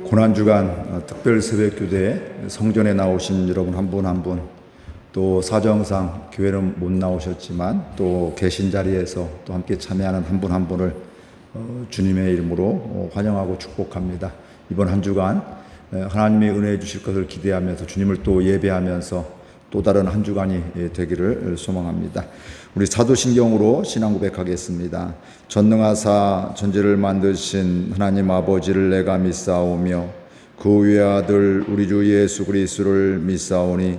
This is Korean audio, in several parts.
고난주간 특별 새벽교대 성전에 나오신 여러분 한 분 한 분, 또 사정상 교회는 못 나오셨지만 또 계신 자리에서 또 함께 참여하는 한 분 한 분을 주님의 이름으로 환영하고 축복합니다. 이번 한 주간 하나님의 은혜 주실 것을 기대하면서 주님을 또 예배하면서 또 다른 한 주간이 되기를 소망합니다. 우리 사도신경으로 신앙 고백하겠습니다. 전능하사 천지를 만드신 하나님 아버지를 내가 믿사오며 그 외아들 우리 주 예수 그리스도를 믿사오니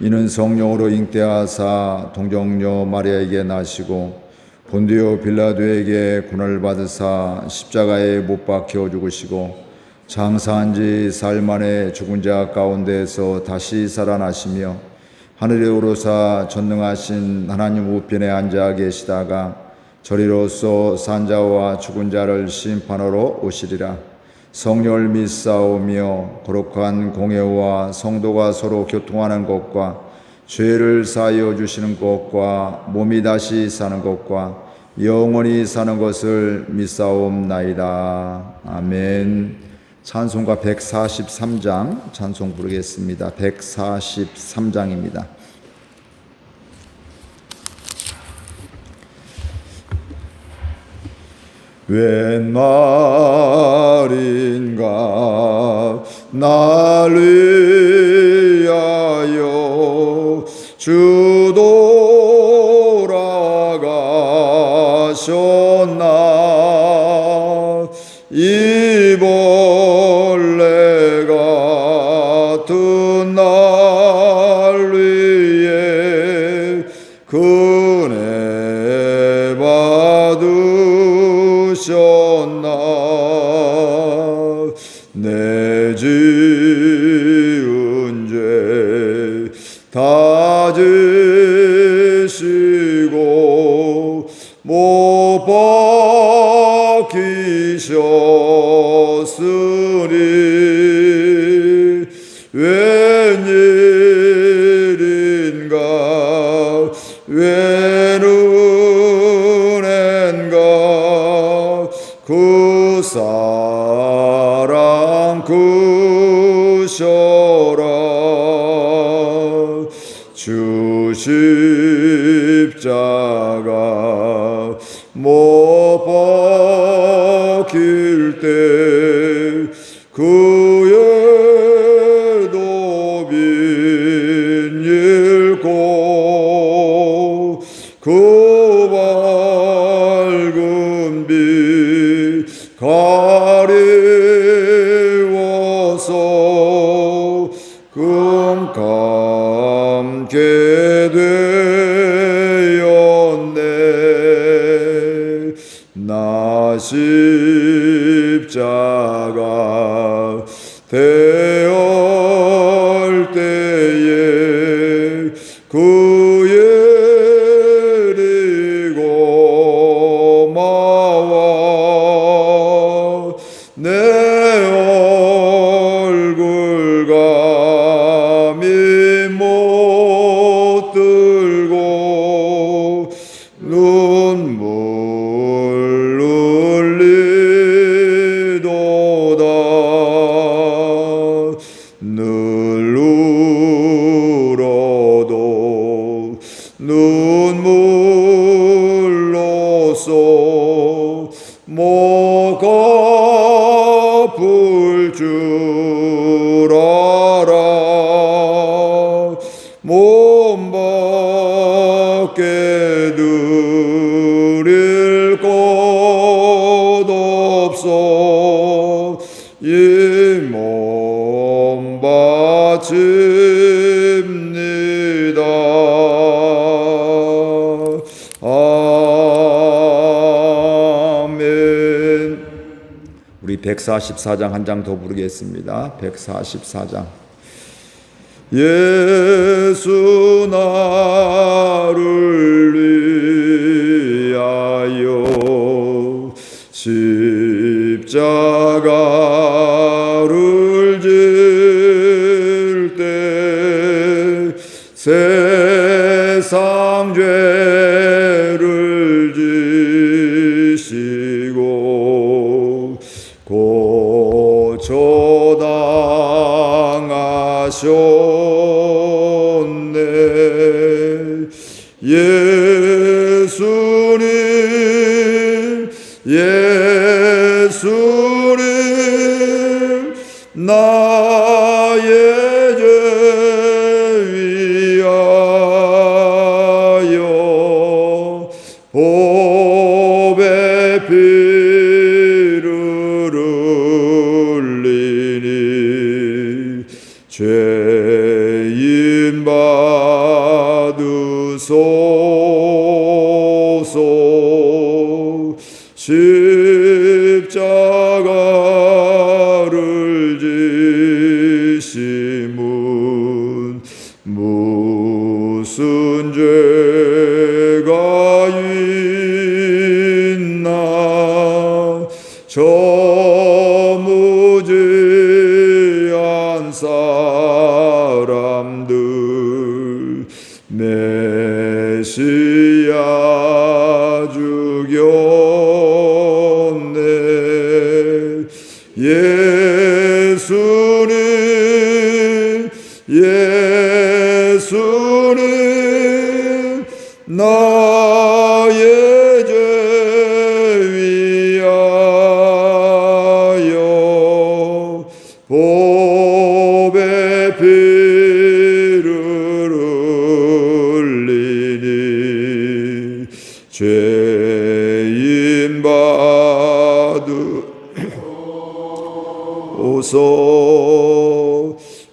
이는 성령으로 잉태하사 동정녀 마리아에게 나시고 본디오 빌라도에게 고난을 받으사 십자가에 못 박혀 죽으시고 장사한 지 사흘 만에 죽은 자 가운데에서 다시 살아나시며 하늘에 오르사 전능하신 하나님 우편에 앉아 계시다가 저리로서 산자와 죽은 자를 심판하러 오시리라. 성령을 믿사오며 거룩한 공예와 성도가 서로 교통하는 것과 죄를 사하여 주시는 것과 몸이 다시 사는 것과 영원히 사는 것을 믿사옵나이다. 아멘. 찬송가 143장 찬송 부르겠습니다. 143장입니다. 웬 말인가 날 위하여 주 돌아가셨나. 이 벌레 같은 날 위에 은혜 받으셨나. 내 지은 죄 다 지시고 못 박히셨으니 웬일인가 웬 은혜인가 그 사랑 크셔라. 주 십자가 못 박힐 때 그의 도빈 읽고 그 밝은 빛 가리워서 금감게 되었네. 나 십자가 대할 때에 그의 고마워 내 얼굴 감히 못 들고 눈물 흘리도다. 늘 울어도 눈물로써 목 아플 줄 알아. 몸 밖에 드릴 것 없어 이 몸 바칩니다. 아멘. 우리 144장 한 장 더 부르겠습니다. 144장. 예수 나를 위하여 십자가를 질 때 세상 죄를 지시고 초당하셨네. 예수님 예수님 나의 죄 위하여 보배 피를 흘리니 죄인 받으소서. 십자가를 지심은 무슨 죄가 있나. 저 무지한 사람들 메시아 죽였네. 예수님 예수님 나의 죄 위하여 보배 피를 흘리니 죄인 받으소서.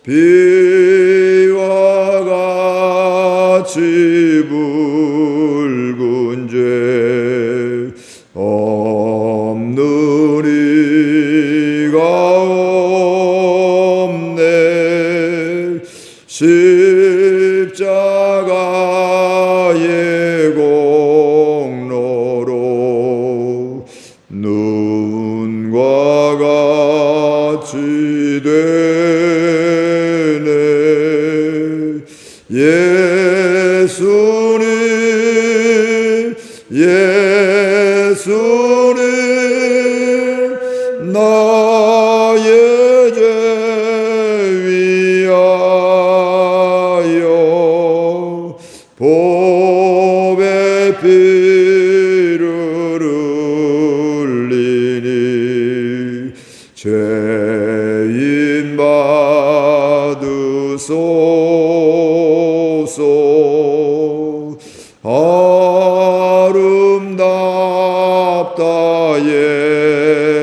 비와 같이 붉은 죄 없는 이가 없네. 십자가의 공로로 눈과 같이 되네. 예수님 예수님 나의 죄 위하여 보배 피를 흘리니 죄인 받으소서. 아름답다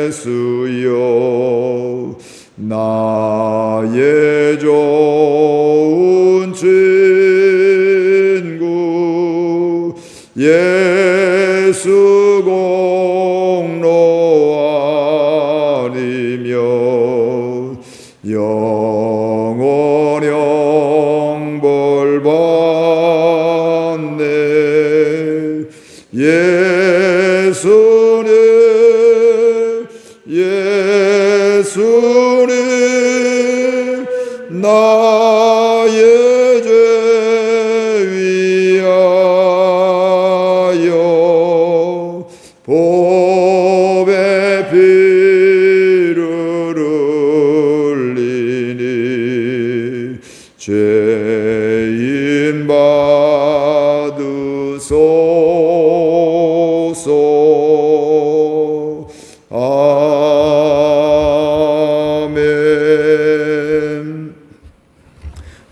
예수여 나의 좋은 친구. 예수 공로 아니면 영원형 벌 받네. 예수님 예수님 나의 죄 위하여 보배 피를 흘리니 죄인 받으소서. 아멘.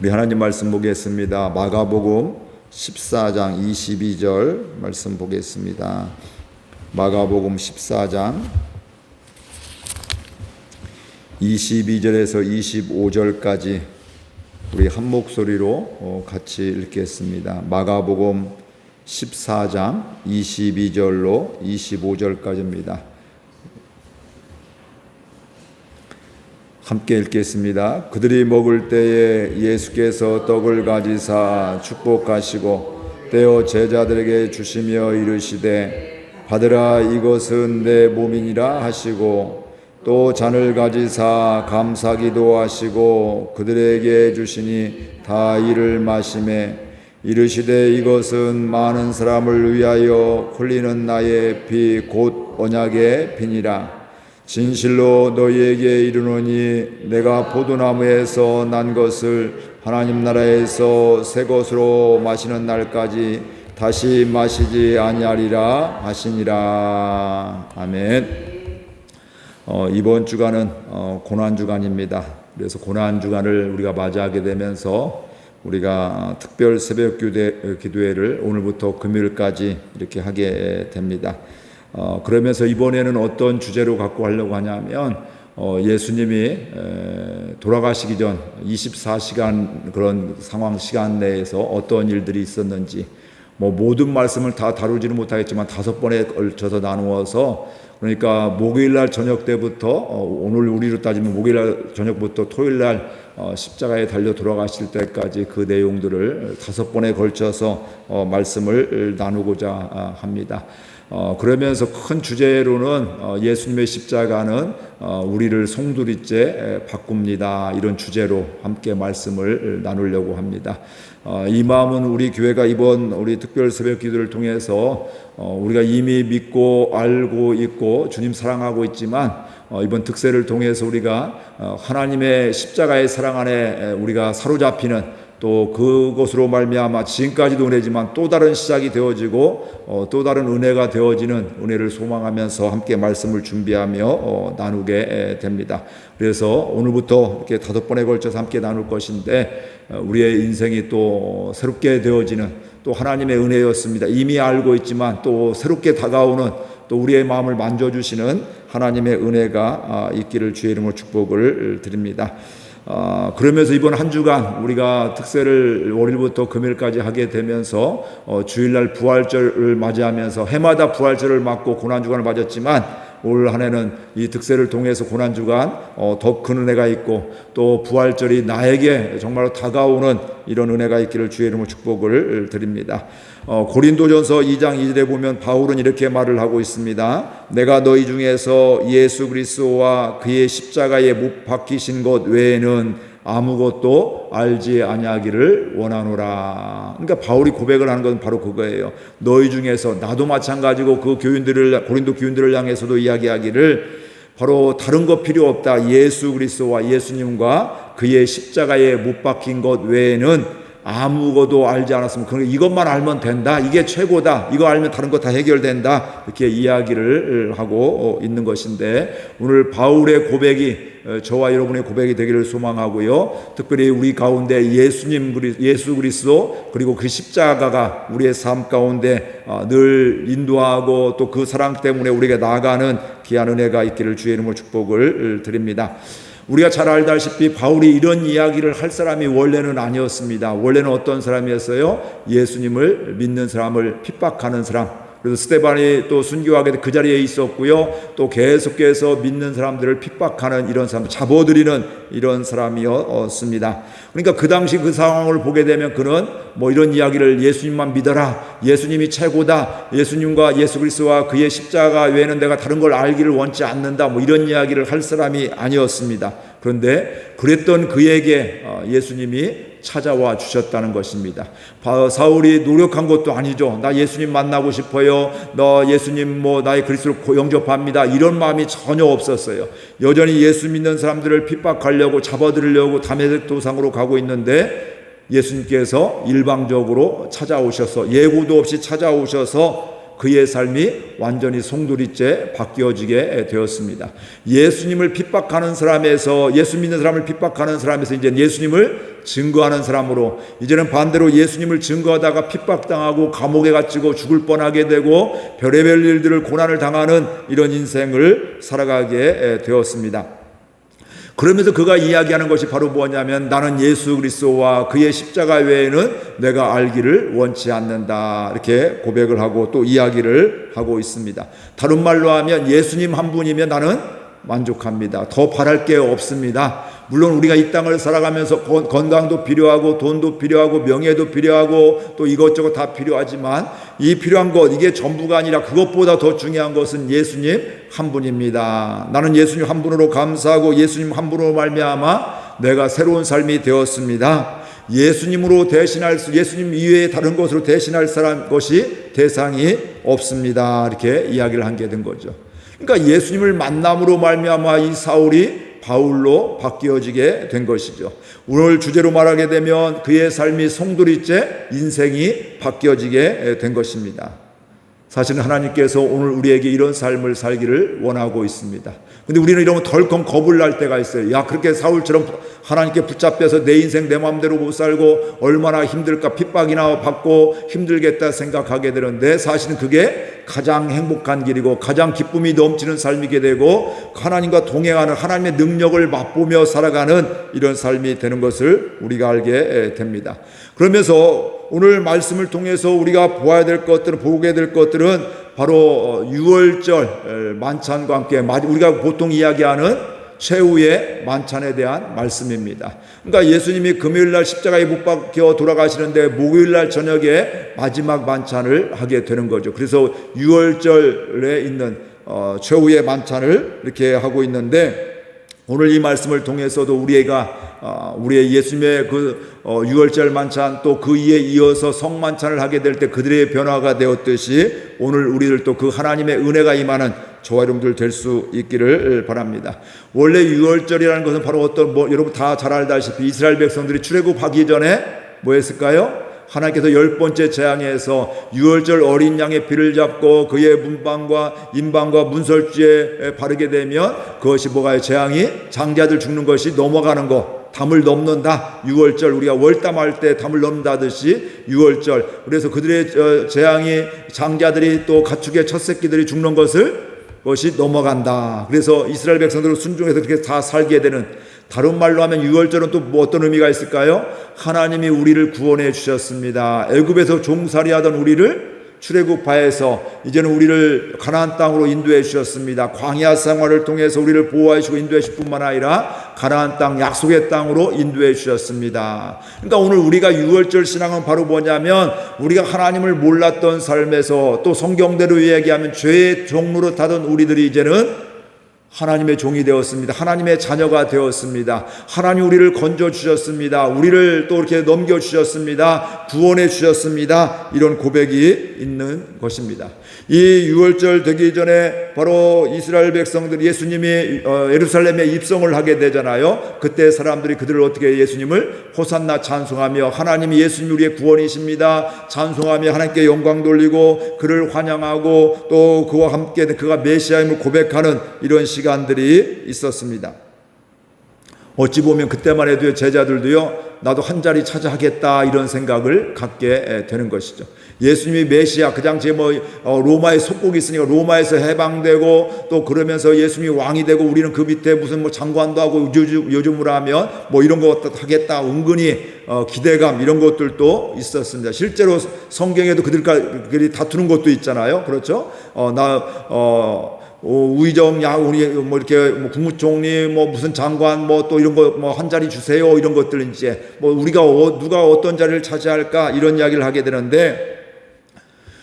우리 하나님 말씀 보겠습니다. 마가복음 14장 22절 말씀 보겠습니다. 마가복음 14장 22절에서 25절까지 우리 한 목소리로 같이 읽겠습니다. 마가복음 14장 22절로 25절까지입니다. 함께 읽겠습니다. 그들이 먹을 때에 예수께서 떡을 가지사 축복하시고 떼어 제자들에게 주시며 이르시되 받으라 이것은 내 몸이니라 하시고 또 잔을 가지사 감사기도 하시고 그들에게 주시니 다 이를 마시매 이르시되 이것은 많은 사람을 위하여 흘리는 나의 피 곧 언약의 피니라. 진실로 너희에게 이르노니 내가 포도나무에서 난 것을 하나님 나라에서 새 것으로 마시는 날까지 다시 마시지 아니하리라 하시니라. 아멘. 이번 주간은 고난 주간입니다. 그래서 고난 주간을 우리가 맞이하게 되면서 우리가 특별 새벽 기도회를 오늘부터 금요일까지 이렇게 하게 됩니다. 그러면서 이번에는 어떤 주제로 갖고 하려고 하냐면 예수님이 돌아가시기 전 24시간 그런 상황 시간 내에서 어떤 일들이 있었는지 모든 말씀을 다 다루지는 못하겠지만 5번에 걸쳐서 나누어서 그러니까 목요일날 저녁 때부터 오늘 우리로 따지면 목요일날 저녁부터 토요일날 십자가에 달려 돌아가실 때까지 그 내용들을 5번에 걸쳐서 말씀을 나누고자 합니다. 그러면서 큰 주제로는 예수님의 십자가는 우리를 송두리째 바꿉니다. 이런 주제로 함께 말씀을 나누려고 합니다. 이 마음은 우리 교회가 이번 우리 특별 새벽 기도를 통해서 우리가 이미 믿고 알고 있고 주님 사랑하고 있지만 이번 특세를 통해서 우리가 하나님의 십자가의 사랑 안에 우리가 사로잡히는 또 그것으로 말미암아 지금까지도 은혜지만 또 다른 시작이 되어지고 또 다른 은혜가 되어지는 은혜를 소망하면서 함께 말씀을 준비하며 나누게 됩니다. 그래서 오늘부터 이렇게 5번에 걸쳐서 함께 나눌 것인데 우리의 인생이 또 새롭게 되어지는 또 하나님의 은혜였습니다. 이미 알고 있지만 또 새롭게 다가오는 또 우리의 마음을 만져주시는 하나님의 은혜가 있기를 주의 이름으로 축복을 드립니다. 그러면서 이번 한 주간 우리가 특세를 월요일부터 금요일까지 하게 되면서 주일날 부활절을 맞이하면서 해마다 부활절을 맞고 고난주간을 맞았지만 올 한 해는 이 특세를 통해서 고난주간 더 큰 은혜가 있고 또 부활절이 나에게 정말로 다가오는 이런 은혜가 있기를 주의 이름으로 축복을 드립니다. 고린도전서 2장 2절에 보면 바울은 이렇게 말을 하고 있습니다. 내가 너희 중에서 예수 그리스도와 그의 십자가에 못 박히신 것 외에는 아무것도 알지 아니하기를 원하노라. 그러니까 바울이 고백을 하는 것은 바로 그거예요. 너희 중에서 나도 마찬가지고 그 교인들을 고린도 교인들을 향해서도 이야기하기를 바로 다른 것 필요 없다. 예수 그리스도와 예수님과 그의 십자가에 못 박힌 것 외에는 아무것도 알지 않았으면 그러니까 이것만 알면 된다. 이게 최고다. 이거 알면 다른 거 다 해결된다. 이렇게 이야기를 하고 있는 것인데 오늘 바울의 고백이 저와 여러분의 고백이 되기를 소망하고요. 특별히 우리 가운데 예수 그리스도 그리고 그 십자가가 우리의 삶 가운데 늘 인도하고 또 그 사랑 때문에 우리가 나아가는 귀한 은혜가 있기를 주의 이름으로 축복을 드립니다. 우리가 잘 알다시피 바울이 이런 이야기를 할 사람이 원래는 아니었습니다. 원래는 어떤 사람이었어요? 예수님을 믿는 사람을 핍박하는 사람. 그래서 스데반이 또 순교하게 그 자리에 있었고요. 또 계속해서 믿는 사람들을 핍박하는 이런 사람, 잡아들이는 이런 사람이었습니다. 그러니까 그 당시 그 상황을 보게 되면 그는 이런 이야기를 예수님만 믿어라. 예수님이 최고다. 예수님과 예수 그리스도와 그의 십자가 외에는 내가 다른 걸 알기를 원치 않는다. 이런 이야기를 할 사람이 아니었습니다. 그런데 그랬던 그에게 예수님이 찾아와 주셨다는 것입니다. 사울이 노력한 것도 아니죠. 나 예수님 만나고 싶어요. 너 예수님 나의 그리스도를 영접합니다. 이런 마음이 전혀 없었어요. 여전히 예수 믿는 사람들을 핍박하려고 잡아들이려고 다메섹 도상으로 가고 있는데 예수님께서 일방적으로 찾아오셔서 예고도 없이 찾아오셔서 그의 삶이 완전히 송두리째 바뀌어지게 되었습니다. 예수님을 핍박하는 사람에서 예수 믿는 사람을 핍박하는 사람에서 이제 예수님을 증거하는 사람으로 이제는 반대로 예수님을 증거하다가 핍박당하고 감옥에 갇히고 죽을 뻔하게 되고 별의별 일들을 고난을 당하는 이런 인생을 살아가게 되었습니다. 그러면서 그가 이야기하는 것이 바로 뭐냐면 나는 예수 그리스도와 그의 십자가 외에는 내가 알기를 원치 않는다. 이렇게 고백을 하고 또 이야기를 하고 있습니다. 다른 말로 하면 예수님 한 분이면 나는 만족합니다. 더 바랄 게 없습니다. 물론 우리가 이 땅을 살아가면서 건강도 필요하고 돈도 필요하고 명예도 필요하고 또 이것저것 다 필요하지만 이 필요한 것 이게 전부가 아니라 그것보다 더 중요한 것은 예수님 한 분입니다. 나는 예수님 한 분으로 감사하고 예수님 한 분으로 말미암아 내가 새로운 삶이 되었습니다. 예수님으로 대신할 예수님 이외에 다른 것으로 대신할 사람 것이 대상이 없습니다. 이렇게 이야기를 한 게 된 거죠. 그러니까 예수님을 만남으로 말미암아 이 사울이 바울로 바뀌어지게 된 것이죠. 오늘 주제로 말하게 되면 그의 삶이 송두리째 인생이 바뀌어지게 된 것입니다. 사실은 하나님께서 오늘 우리에게 이런 삶을 살기를 원하고 있습니다. 근데 우리는 이러면 덜컹 겁을 날 때가 있어요. 야, 그렇게 사울처럼 하나님께 붙잡혀서 내 인생 내 마음대로 못 살고 얼마나 힘들까, 핍박이나 받고 힘들겠다 생각하게 되는데, 사실은 그게 가장 행복한 길이고 가장 기쁨이 넘치는 삶이게 되고 하나님과 동행하는, 하나님의 능력을 맛보며 살아가는 이런 삶이 되는 것을 우리가 알게 됩니다. 그러면서 오늘 말씀을 통해서 우리가 보아야 될 것들은, 보게 될 것들은 바로 유월절 만찬과 함께 우리가 보통 이야기하는 최후의 만찬에 대한 말씀입니다. 그러니까 예수님이 금요일날 십자가에 못 박혀 돌아가시는데 목요일날 저녁에 마지막 만찬을 하게 되는 거죠. 그래서 유월절에 있는 최후의 만찬을 이렇게 하고 있는데, 오늘 이 말씀을 통해서도 우리의 예수님의 그 유월절 만찬, 또 그 이에 이어서 성만찬을 하게 될 때 그들의 변화가 되었듯이 오늘 우리들도 그 하나님의 은혜가 임하는 저와 여러분들 될 수 있기를 바랍니다. 원래 유월절이라는 것은 바로 여러분 다 잘 알다시피 이스라엘 백성들이 출애굽하기 전에 뭐 했을까요? 하나님께서 10번째 재앙에서 유월절 어린 양의 피를 잡고 그의 문방과 인방과 문설주에 바르게 되면 그것이 뭐가요? 재앙이 장자들 죽는 것이 넘어가는 것, 담을 넘는다. 유월절, 우리가 월담할 때 담을 넘는다듯이 유월절. 그래서 그들의 재앙이, 장자들이 또 가축의 첫 새끼들이 죽는 것이 넘어간다. 그래서 이스라엘 백성들은 순종해서 그렇게 다 살게 되는, 다른 말로 하면 유월절은 또 뭐 어떤 의미가 있을까요? 하나님이 우리를 구원해 주셨습니다. 애굽에서 종살이하던 우리를 출애굽하에서 이제는 우리를 가나안 땅으로 인도해 주셨습니다. 광야 생활을 통해서 우리를 보호해 주시고 인도해 주실 뿐만 아니라 가나안 땅, 약속의 땅으로 인도해 주셨습니다. 그러니까 오늘 우리가 유월절 신앙은 바로 뭐냐면, 우리가 하나님을 몰랐던 삶에서, 또 성경대로 이야기하면 죄의 종로로 타던 우리들이 이제는 하나님의 종이 되었습니다. 하나님의 자녀가 되었습니다. 하나님 우리를 건져주셨습니다. 우리를 또 이렇게 넘겨주셨습니다. 구원해 주셨습니다. 이런 고백이 있는 것입니다. 이 유월절 되기 전에 바로 이스라엘 백성들이 예수님이 예루살렘에 입성을 하게 되잖아요. 그때 사람들이 그들을 어떻게, 예수님을 호산나 찬송하며 하나님이 예수님 우리의 구원이십니다 찬송하며 하나님께 영광 돌리고 그를 환영하고 또 그와 함께 그가 메시아임을 고백하는 이런 시간들이 있었습니다. 어찌 보면 그때만 해도 제자들도요, 나도 한 자리 차지하겠다 이런 생각을 갖게 되는 것이죠. 예수님이 메시아, 그 당시에 로마의 속국이 있으니까 로마에서 해방되고 또 그러면서 예수님이 왕이 되고 우리는 그 밑에 무슨 장관도 하고 요즘으로 하면 이런 거 하겠다, 은근히 기대감 이런 것들도 있었습니다. 실제로 성경에도 그들이 다투는 것도 있잖아요. 그렇죠? 우의정, 우리 이렇게 국무총리, 무슨 장관, 또 이런 거, 한 자리 주세요. 이런 것들 이제, 우리가 누가 어떤 자리를 차지할까 이런 이야기를 하게 되는데,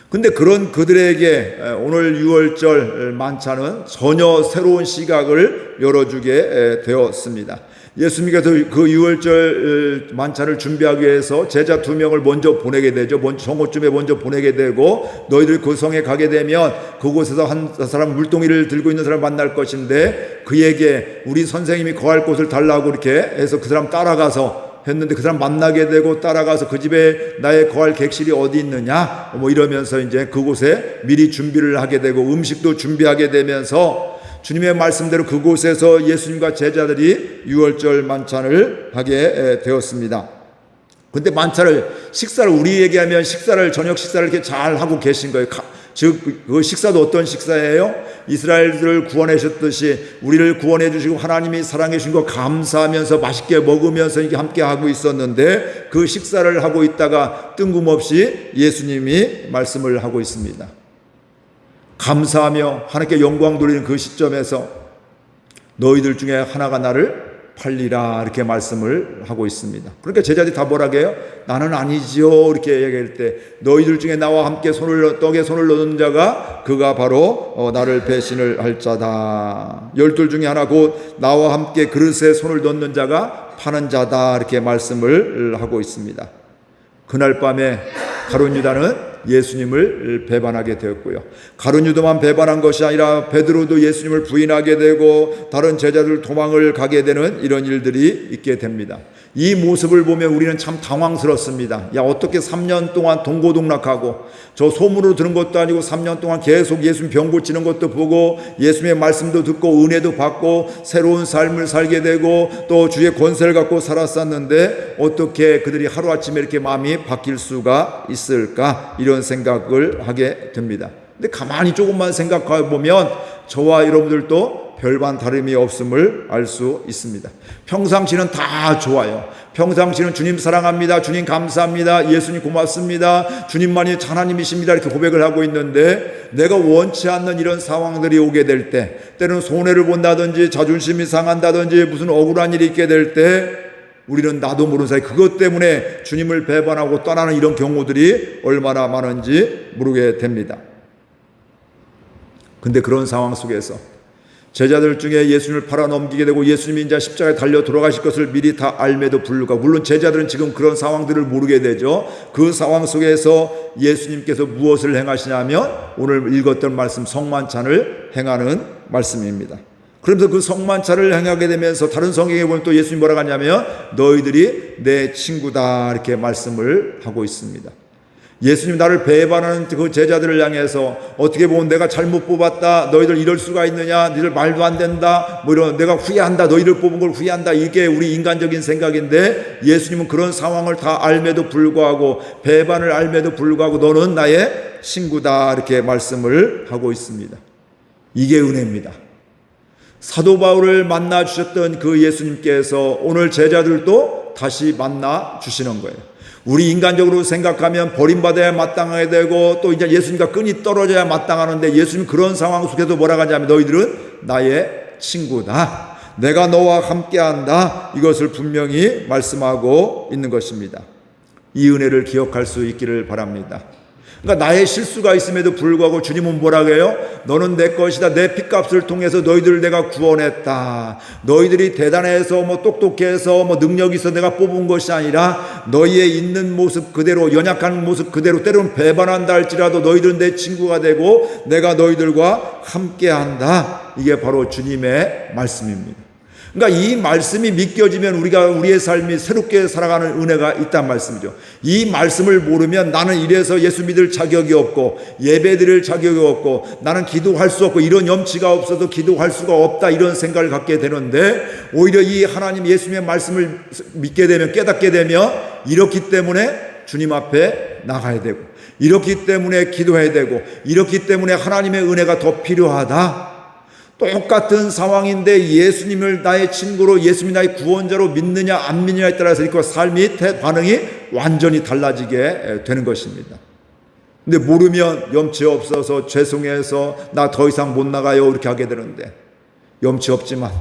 근데 그런 그들에게 오늘 유월절 만찬은 전혀 새로운 시각을 열어주게 되었습니다. 예수님께서 그 유월절 만찬을 준비하기 위해서 제자 2명을 먼저 보내게 되죠. 정오쯤에 먼저 보내게 되고, 너희들 그 성에 가게 되면 그곳에서 한 사람 물동이를 들고 있는 사람을 만날 것인데 그에게 우리 선생님이 거할 곳을 달라고 이렇게 해서 그 사람 따라가서 했는데, 그 사람 만나게 되고 따라가서 그 집에 나의 거할 객실이 어디 있느냐 이러면서 이제 그곳에 미리 준비를 하게 되고 음식도 준비하게 되면서 주님의 말씀대로 그곳에서 예수님과 제자들이 유월절 만찬을 하게 되었습니다. 근데 식사를 우리 얘기하면 저녁 식사를 이렇게 잘 하고 계신 거예요. 즉 그 식사도 어떤 식사예요? 이스라엘들을 구원해 주셨듯이 우리를 구원해 주시고 하나님이 사랑해 주신 거 감사하면서 맛있게 먹으면서 이렇게 함께 하고 있었는데, 그 식사를 하고 있다가 뜬금없이 예수님이 말씀을 하고 있습니다. 감사하며 하나님께 영광 돌리는 그 시점에서 너희들 중에 하나가 나를 팔리라 이렇게 말씀을 하고 있습니다. 그러니까 제자들이 다 뭐라고 해요? 나는 아니지요 이렇게 얘기할 때, 너희들 중에 나와 함께 떡에 손을 넣는 자가 그가 바로 나를 배신을 할 자다. 12 중에 하나 곧 나와 함께 그릇에 손을 넣는 자가 파는 자다 이렇게 말씀을 하고 있습니다. 그날 밤에 가룟 유다는 예수님을 배반하게 되었고요. 가룟 유다만 배반한 것이 아니라 베드로도 예수님을 부인하게 되고 다른 제자들 도망을 가게 되는 이런 일들이 있게 됩니다. 이 모습을 보면 우리는 참 당황스럽습니다. 야, 어떻게 3년 동안 동고동락하고 저 소문으로 들은 것도 아니고 3년 동안 계속 예수님 병 고치는 것도 보고 예수님의 말씀도 듣고 은혜도 받고 새로운 삶을 살게 되고 또 주의 권세를 갖고 살았었는데 어떻게 그들이 하루아침에 이렇게 마음이 바뀔 수가 있을까, 이런 생각을 하게 됩니다. 근데 가만히 조금만 생각해 보면 저와 여러분들도 별반 다름이 없음을 알 수 있습니다. 평상시는 다 좋아요. 평상시는 주님 사랑합니다, 주님 감사합니다, 예수님 고맙습니다, 주님만이 하나님이십니다, 이렇게 고백을 하고 있는데 내가 원치 않는 이런 상황들이 오게 될 때, 때로는 손해를 본다든지 자존심이 상한다든지 무슨 억울한 일이 있게 될 때 우리는 나도 모르는 사이 그것 때문에 주님을 배반하고 떠나는 이런 경우들이 얼마나 많은지 모르게 됩니다. 근데 그런 상황 속에서 제자들 중에 예수님을 팔아넘기게 되고 예수님이 이제 십자가에 달려 돌아가실 것을 미리 다 알매도 불구하고, 물론 제자들은 지금 그런 상황들을 모르게 되죠. 그 상황 속에서 예수님께서 무엇을 행하시냐면 오늘 읽었던 말씀 성만찬을 행하는 말씀입니다. 그러면서 그 성만찬을 행하게 되면서 다른 성경에 보면 또 예수님 뭐라고 하냐면 너희들이 내 친구다, 이렇게 말씀을 하고 있습니다. 예수님 나를 배반하는 그 제자들을 향해서 어떻게 보면 내가 잘못 뽑았다, 너희들 이럴 수가 있느냐, 너희들 말도 안 된다, 뭐 이런, 내가 후회한다, 너희들 뽑은 걸 후회한다, 이게 우리 인간적인 생각인데 예수님은 그런 상황을 다 알매도 불구하고, 배반을 알매도 불구하고 너는 나의 친구다, 이렇게 말씀을 하고 있습니다. 이게 은혜입니다. 사도 바울을 만나 주셨던 그 예수님께서 오늘 제자들도 다시 만나 주시는 거예요. 우리 인간적으로 생각하면 버림받아야 마땅하게 되고 또 이제 예수님과 끈이 떨어져야 마땅하는데 예수님 그런 상황 속에서 뭐라고 하냐면 너희들은 나의 친구다, 내가 너와 함께한다, 이것을 분명히 말씀하고 있는 것입니다. 이 은혜를 기억할 수 있기를 바랍니다. 그러니까 나의 실수가 있음에도 불구하고 주님은 뭐라고 해요? 너는 내 것이다, 내 핏값을 통해서 너희들을 내가 구원했다. 너희들이 대단해서 뭐 똑똑해서 뭐 능력이 있어 내가 뽑은 것이 아니라 너희의 있는 모습 그대로, 연약한 모습 그대로, 때로는 배반한다 할지라도 너희들은 내 친구가 되고 내가 너희들과 함께한다. 이게 바로 주님의 말씀입니다. 그러니까 이 말씀이 믿겨지면 우리가 우리의 삶이 새롭게 살아가는 은혜가 있단 말씀이죠. 이 말씀을 모르면 나는 이래서 예수 믿을 자격이 없고 예배 드릴 자격이 없고 나는 기도할 수 없고 이런 염치가 없어서 기도할 수가 없다, 이런 생각을 갖게 되는데 오히려 이 하나님 예수님의 말씀을 믿게 되면, 깨닫게 되면 이렇기 때문에 주님 앞에 나가야 되고, 이렇기 때문에 기도해야 되고, 이렇기 때문에 하나님의 은혜가 더 필요하다. 똑같은 상황인데 예수님을 나의 친구로, 예수님이 나의 구원자로 믿느냐 안 믿느냐에 따라서 그 삶이, 반응이 완전히 달라지게 되는 것입니다. 근데 모르면 염치 없어서 죄송해서 나 더 이상 못 나가요, 이렇게 하게 되는데 염치 없지만,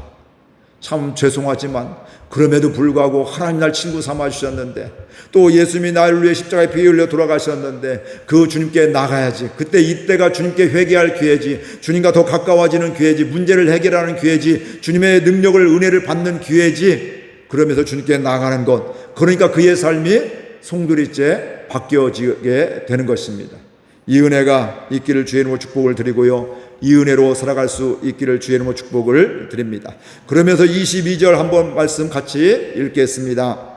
참 죄송하지만 그럼에도 불구하고 하나님 날 친구 삼아 주셨는데 또 예수님이 나를 위해 십자가에 피 흘려 돌아가셨는데 그 주님께 나가야지. 그때 이때가 주님께 회개할 기회지, 주님과 더 가까워지는 기회지, 문제를 해결하는 기회지, 주님의 능력을, 은혜를 받는 기회지. 그러면서 주님께 나가는 것, 그러니까 그의 삶이 송두리째 바뀌어지게 되는 것입니다. 이 은혜가 있기를 주의 이름으로 축복을 드리고요, 이 은혜로 살아갈 수 있기를 주의 이름으로 축복을 드립니다. 그러면서 22절 한번 말씀 같이 읽겠습니다.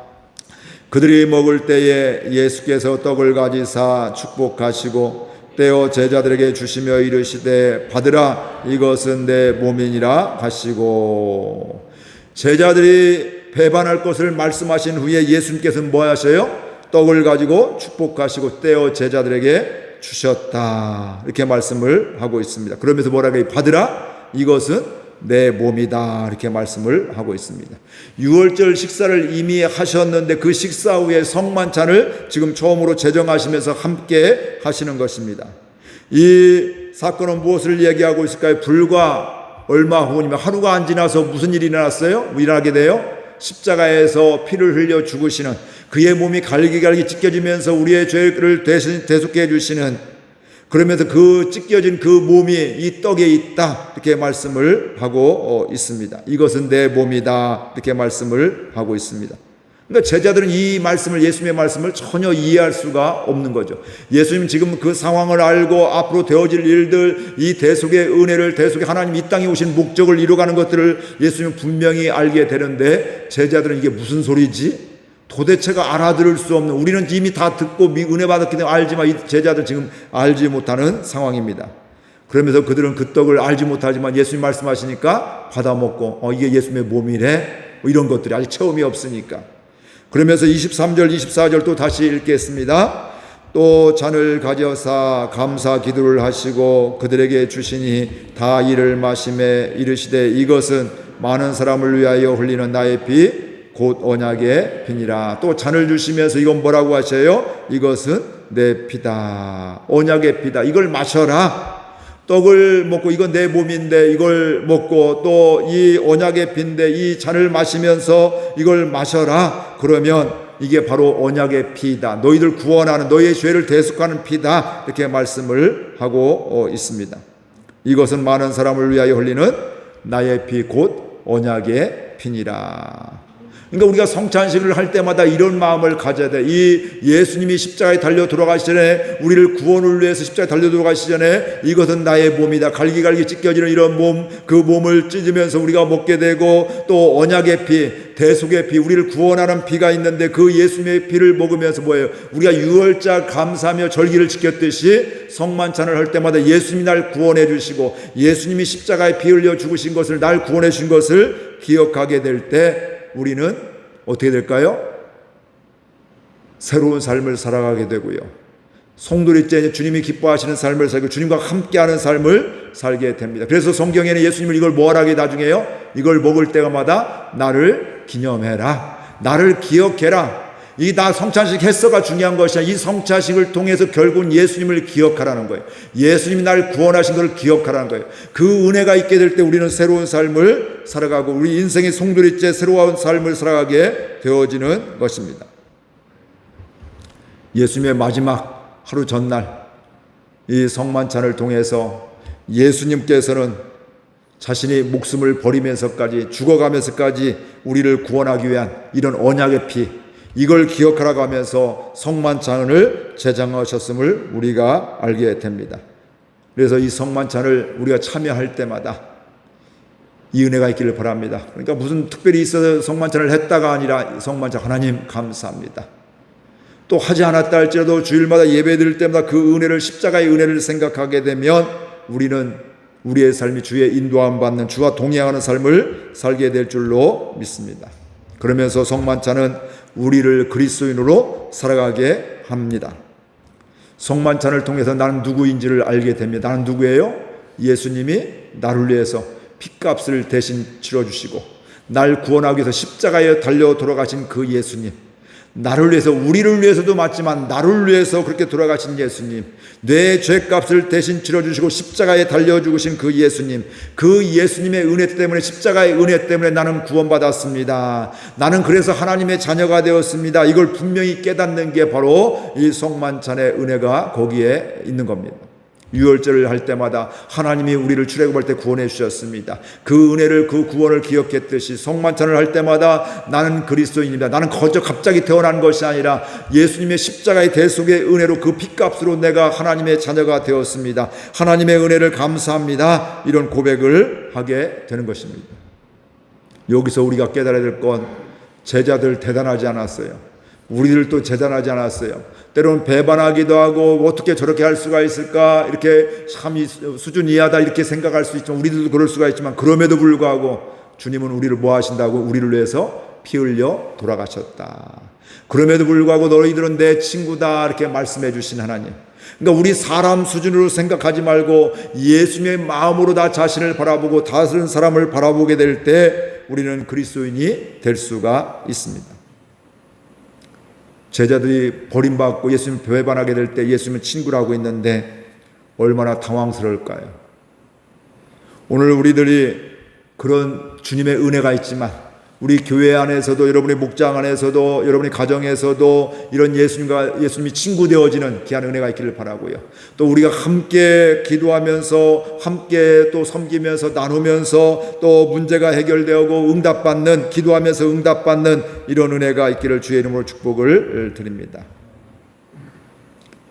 그들이 먹을 때에 예수께서 떡을 가지사 축복하시고 떼어 제자들에게 주시며 이르시되 받으라, 이것은 내 몸이니라 하시고. 제자들이 배반할 것을 말씀하신 후에 예수님께서는 뭐 하셔요? 떡을 가지고 축복하시고 떼어 제자들에게 주셨다, 이렇게 말씀을 하고 있습니다. 그러면서 뭐라고 해요? 받으라, 이것은 내 몸이다, 이렇게 말씀을 하고 있습니다. 유월절 식사를 이미 하셨는데 그 식사 후에 성만찬을 지금 처음으로 제정하시면서 함께 하시는 것입니다. 이 사건은 무엇을 얘기하고 있을까요? 불과 얼마 후이면 하루가 안 지나서 무슨 일이 일어났어요? 일어나게 돼요? 십자가에서 피를 흘려 죽으시는, 그의 몸이 갈기갈기 찢겨지면서 우리의 죄를 대속해 해주시는, 그러면서 그 찢겨진 그 몸이 이 떡에 있다, 이렇게 말씀을 하고 있습니다. 이것은 내 몸이다, 이렇게 말씀을 하고 있습니다. 그러니까 제자들은 이 말씀을, 예수님의 말씀을 전혀 이해할 수가 없는 거죠. 예수님 지금 그 상황을 알고 앞으로 되어질 일들, 이 대속의 은혜를, 대속의 하나님 이 땅에 오신 목적을 이루어가는 것들을 예수님은 분명히 알게 되는데, 제자들은 이게 무슨 소리지? 도대체가 알아들을 수 없는, 우리는 이미 다 듣고 은혜 받았기 때문에 알지만 이 제자들 지금 알지 못하는 상황입니다. 그러면서 그들은 그 떡을 알지 못하지만 예수님 말씀하시니까 받아먹고 이게 예수님의 몸이래, 이런 것들이 아직 체험이 없으니까. 그러면서 23절 24절 또 다시 읽겠습니다. 또 잔을 가져사 감사 기도를 하시고 그들에게 주시니 다 이를 마시매 이르시되 이것은 많은 사람을 위하여 흘리는 나의 피 곧 언약의 피니라. 또 잔을 주시면서 이건 뭐라고 하셔요? 이것은 내 피다, 언약의 피다, 이걸 마셔라. 떡을 먹고 이건 내 몸인데 이걸 먹고 또 이 언약의 피인데 이 잔을 마시면서 이걸 마셔라. 그러면 이게 바로 언약의 피다, 너희들 구원하는, 너희의 죄를 대속하는 피다, 이렇게 말씀을 하고 있습니다. 이것은 많은 사람을 위하여 흘리는 나의 피 곧 언약의 피니라. 그러니까 우리가 성찬식을 할 때마다 이런 마음을 가져야 돼. 이 예수님이 십자가에 달려 돌아가시기 전에, 우리를 구원을 위해서 십자가에 달려 돌아가시기 전에 이것은 나의 몸이다, 갈기갈기 찢겨지는 이런 몸, 그 몸을 찢으면서 우리가 먹게 되고, 또 언약의 피, 대속의 피, 우리를 구원하는 피가 있는데 그 예수님의 피를 먹으면서 뭐예요? 우리가 유월절 감사하며 절기를 지켰듯이 성만찬을 할 때마다 예수님이 날 구원해 주시고 예수님이 십자가에 피 흘려 죽으신 것을, 날 구원해 주신 것을 기억하게 될 때 우리는 어떻게 될까요? 새로운 삶을 살아가게 되고요, 송두리째 주님이 기뻐하시는 삶을 살고 주님과 함께하는 삶을 살게 됩니다. 그래서 성경에는 예수님을 이걸 뭐 하라게 나중에요? 이걸 먹을 때마다 나를 기념해라, 나를 기억해라. 이 나 성찬식 했어가 중요한 것이 아니라 이 성찬식을 통해서 결국은 예수님을 기억하라는 거예요. 예수님이 나를 구원하신 것을 기억하라는 거예요. 그 은혜가 있게 될 때 우리는 새로운 삶을 살아가고 우리 인생의 송두리째 새로운 삶을 살아가게 되어지는 것입니다. 예수님의 마지막 하루 전날 이 성만찬을 통해서 예수님께서는 자신이 목숨을 버리면서까지, 죽어가면서까지 우리를 구원하기 위한 이런 언약의 피, 이걸 기억하라고 하면서 성만찬을 제정하셨음을 우리가 알게 됩니다. 그래서 이 성만찬을 우리가 참여할 때마다 이 은혜가 있기를 바랍니다. 그러니까 무슨 특별히 있어서 성만찬을 했다가 아니라, 성만찬 하나님 감사합니다. 또 하지 않았다 할지라도 주일마다 예배 드릴 때마다 그 은혜를, 십자가의 은혜를 생각하게 되면 우리는 우리의 삶이 주의 인도함 받는, 주와 동행하는 삶을 살게 될 줄로 믿습니다. 그러면서 성만찬은 우리를 그리스도인으로 살아가게 합니다. 성만찬을 통해서 나는 누구인지를 알게 됩니다. 나는 누구예요? 예수님이 나를 위해서 핏값을 대신 치러주시고 날 구원하기 위해서 십자가에 달려 돌아가신 그 예수님, 나를 위해서, 우리를 위해서도 맞지만 나를 위해서 그렇게 돌아가신 예수님, 내 죄값을 대신 치러주시고 십자가에 달려 죽으신 그 예수님, 그 예수님의 은혜 때문에, 십자가의 은혜 때문에 나는 구원받았습니다. 나는 그래서 하나님의 자녀가 되었습니다. 이걸 분명히 깨닫는 게 바로 이 성만찬의 은혜가 거기에 있는 겁니다. 유월절을 할 때마다 하나님이 우리를 출애굽할 때 구원해 주셨습니다. 그 은혜를, 그 구원을 기억했듯이 성만찬을 할 때마다 나는 그리스도인입니다. 나는 갑자기 태어난 것이 아니라 예수님의 십자가의 대속의 은혜로 그 핏값으로 내가 하나님의 자녀가 되었습니다. 하나님의 은혜를 감사합니다. 이런 고백을 하게 되는 것입니다. 여기서 우리가 깨달아야 될 건, 제자들 대단하지 않았어요. 우리들도 대단하지 않았어요. 때로는 배반하기도 하고 어떻게 저렇게 할 수가 있을까, 이렇게 참 수준 이하다 이렇게 생각할 수 있지만, 우리들도 그럴 수가 있지만, 그럼에도 불구하고 주님은 우리를 뭐 하신다고? 우리를 위해서 피 흘려 돌아가셨다. 그럼에도 불구하고 너희들은 내 친구다, 이렇게 말씀해 주신 하나님. 그러니까 우리 사람 수준으로 생각하지 말고 예수님의 마음으로 나 자신을 바라보고 다른 사람을 바라보게 될 때 우리는 그리스도인이 될 수가 있습니다. 제자들이 버림받고 예수님 배반하게 될 때 예수님은 친구라고 있는데 얼마나 당황스러울까요? 오늘 우리들이 그런 주님의 은혜가 있지만 우리 교회 안에서도, 여러분의 목장 안에서도, 여러분의 가정에서도 이런 예수님이 친구 되어지는 귀한 은혜가 있기를 바라고요. 또 우리가 함께 기도하면서, 함께 또 섬기면서, 나누면서 또 문제가 해결되고 응답받는, 기도하면서 응답받는 이런 은혜가 있기를 주의 이름으로 축복을 드립니다.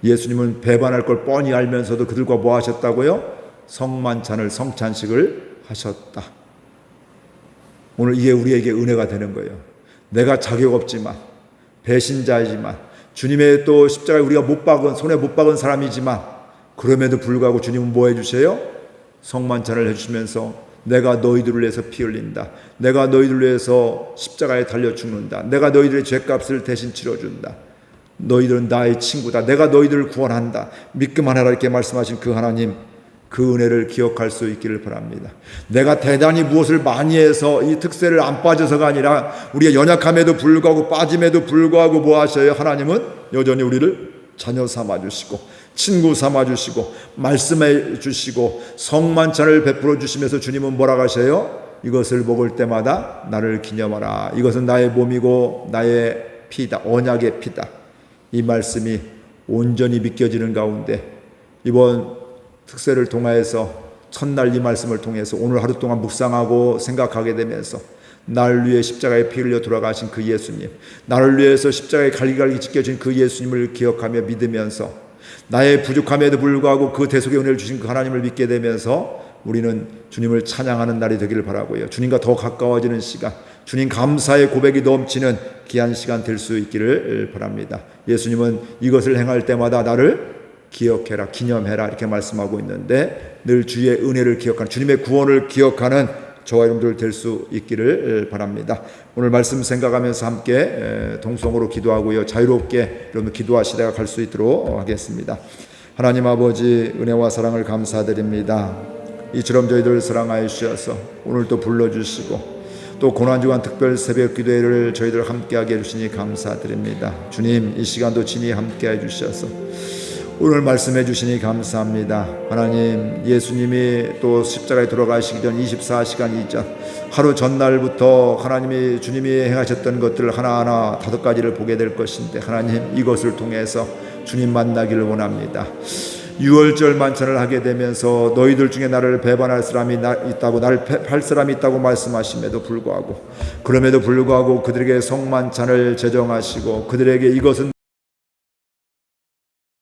예수님은 배반할 걸 뻔히 알면서도 그들과 뭐 하셨다고요? 성만찬을, 성찬식을 하셨다. 오늘 이게 우리에게 은혜가 되는 거예요. 내가 자격 없지만, 배신자이지만, 주님의 또 십자가에 우리가 못 박은, 손에 못 박은 사람이지만, 그럼에도 불구하고 주님은 뭐 해주세요? 성만찬을 해주시면서 내가 너희들을 위해서 피 흘린다. 내가 너희들을 위해서 십자가에 달려 죽는다. 내가 너희들의 죄값을 대신 치러준다. 너희들은 나의 친구다. 내가 너희들을 구원한다. 믿기만 하라 이렇게 말씀하신 그 하나님, 그 은혜를 기억할 수 있기를 바랍니다. 내가 대단히 무엇을 많이 해서 이 특세를 안 빠져서가 아니라 우리가 연약함에도 불구하고 빠짐에도 불구하고 뭐 하셔요? 하나님은 여전히 우리를 자녀 삼아주시고 친구 삼아주시고 말씀해 주시고 성만찬을 베풀어 주시면서 주님은 뭐라고 하셔요? 이것을 먹을 때마다 나를 기념하라. 이것은 나의 몸이고 나의 피다. 언약의 피다. 이 말씀이 온전히 믿겨지는 가운데 이번 특세를 통하여서 첫날 이 말씀을 통해서 오늘 하루 동안 묵상하고 생각하게 되면서 나를 위해 십자가에 피 흘려 돌아가신 그 예수님, 나를 위해서 십자가에 갈기갈기 찢겨진 그 예수님을 기억하며 믿으면서 나의 부족함에도 불구하고 그 대속의 은혜를 주신 그 하나님을 믿게 되면서 우리는 주님을 찬양하는 날이 되기를 바라고요. 주님과 더 가까워지는 시간, 주님 감사의 고백이 넘치는 귀한 시간 될 수 있기를 바랍니다. 예수님은 이것을 행할 때마다 나를 기억해라, 기념해라 이렇게 말씀하고 있는데 늘 주의 은혜를 기억하는, 주님의 구원을 기억하는 저와 여러분들 될 수 있기를 바랍니다. 오늘 말씀 생각하면서 함께 동성으로 기도하고요. 자유롭게 여러분 기도할 시대가 갈 수 있도록 하겠습니다. 하나님 아버지, 은혜와 사랑을 감사드립니다. 이처럼 저희들 사랑하여 주셔서 오늘도 불러주시고 또 고난주간 특별 새벽 기도회를 저희들 함께하게 해주시니 감사드립니다. 주님, 이 시간도 친히 함께해 주셔서 오늘 말씀해 주시니 감사합니다. 하나님, 예수님이 또 십자가에 돌아가시기 전 24시간 이전 하루 전날부터 하나님이 주님이 행하셨던 것들 하나하나 5가지를 보게 될 것인데 하나님, 이것을 통해서 주님 만나기를 원합니다. 6월절 만찬을 하게 되면서 너희들 중에 나를 배반할 사람이 있다고, 나를 팔 사람이 있다고 말씀하심에도 불구하고, 그럼에도 불구하고 그들에게 성만찬을 제정하시고 그들에게 이것은